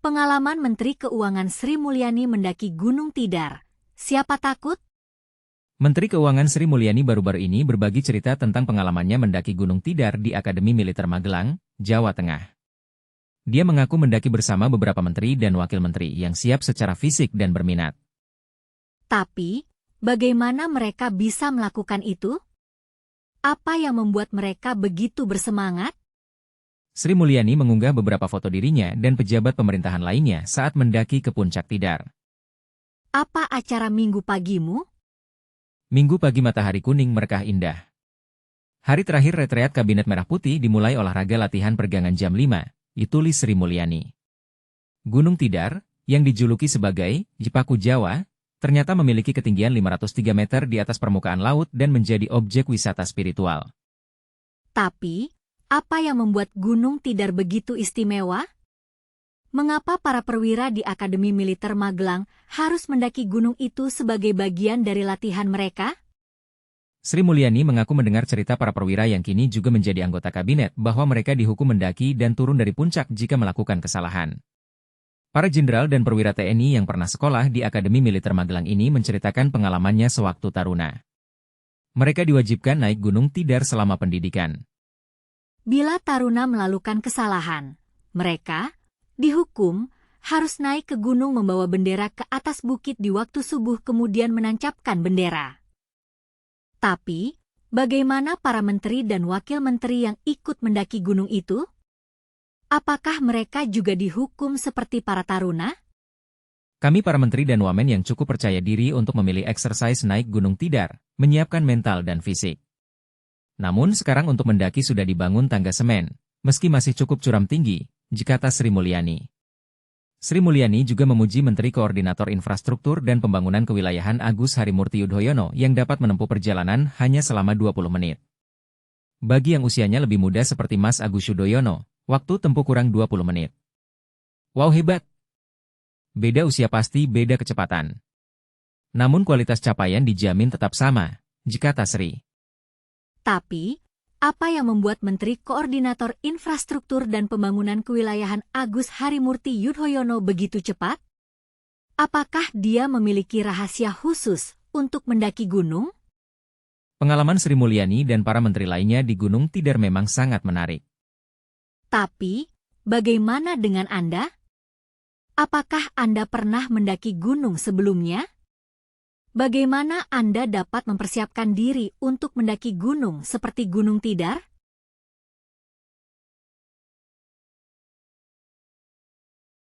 Pengalaman Menteri Keuangan Sri Mulyani mendaki Gunung Tidar. Siapa takut? Menteri Keuangan Sri Mulyani baru-baru ini berbagi cerita tentang pengalamannya mendaki Gunung Tidar di Akademi Militer Magelang, Jawa Tengah. Dia mengaku mendaki bersama beberapa menteri dan wakil menteri yang siap secara fisik dan berminat. Tapi, bagaimana mereka bisa melakukan itu? Apa yang membuat mereka begitu bersemangat? Sri Mulyani mengunggah beberapa foto dirinya dan pejabat pemerintahan lainnya saat mendaki ke puncak Tidar. Apa acara minggu pagimu? Minggu pagi matahari kuning merkah indah. Hari terakhir retreat Kabinet Merah Putih dimulai olahraga latihan pergangan jam 5, ditulis Sri Mulyani. Gunung Tidar, yang dijuluki sebagai Jepaku Jawa, ternyata memiliki ketinggian 503 meter di atas permukaan laut dan menjadi objek wisata spiritual. Tapi, apa yang membuat Gunung Tidar begitu istimewa? Mengapa para perwira di Akademi Militer Magelang harus mendaki gunung itu sebagai bagian dari latihan mereka? Sri Mulyani mengaku mendengar cerita para perwira yang kini juga menjadi anggota kabinet bahwa mereka dihukum mendaki dan turun dari puncak jika melakukan kesalahan. Para jenderal dan perwira TNI yang pernah sekolah di Akademi Militer Magelang ini menceritakan pengalamannya sewaktu taruna. Mereka diwajibkan naik Gunung Tidar selama pendidikan. Bila taruna melakukan kesalahan, mereka dihukum harus naik ke gunung membawa bendera ke atas bukit di waktu subuh kemudian menancapkan bendera. Tapi, bagaimana para menteri dan wakil menteri yang ikut mendaki gunung itu? Apakah mereka juga dihukum seperti para taruna? Kami para menteri dan wamen yang cukup percaya diri untuk memilih eksersis naik Gunung Tidar, menyiapkan mental dan fisik. Namun sekarang untuk mendaki sudah dibangun tangga semen, meski masih cukup curam tinggi, kata Sri Mulyani. Sri Mulyani juga memuji Menteri Koordinator Infrastruktur dan Pembangunan Kewilayahan Agus Harimurti Yudhoyono yang dapat menempuh perjalanan hanya selama 20 menit. Bagi yang usianya lebih muda seperti Mas Agus Yudhoyono, waktu tempuh kurang 20 menit. Wow, hebat! Beda usia pasti beda kecepatan. Namun kualitas capaian dijamin tetap sama, kata Sri. Tapi, apa yang membuat Menteri Koordinator Infrastruktur dan Pembangunan Kewilayahan Agus Harimurti Yudhoyono begitu cepat? Apakah dia memiliki rahasia khusus untuk mendaki gunung? Pengalaman Sri Mulyani dan para menteri lainnya di Gunung Tidar memang sangat menarik. Tapi, bagaimana dengan Anda? Apakah Anda pernah mendaki gunung sebelumnya? Bagaimana Anda dapat mempersiapkan diri untuk mendaki gunung seperti Gunung Tidar?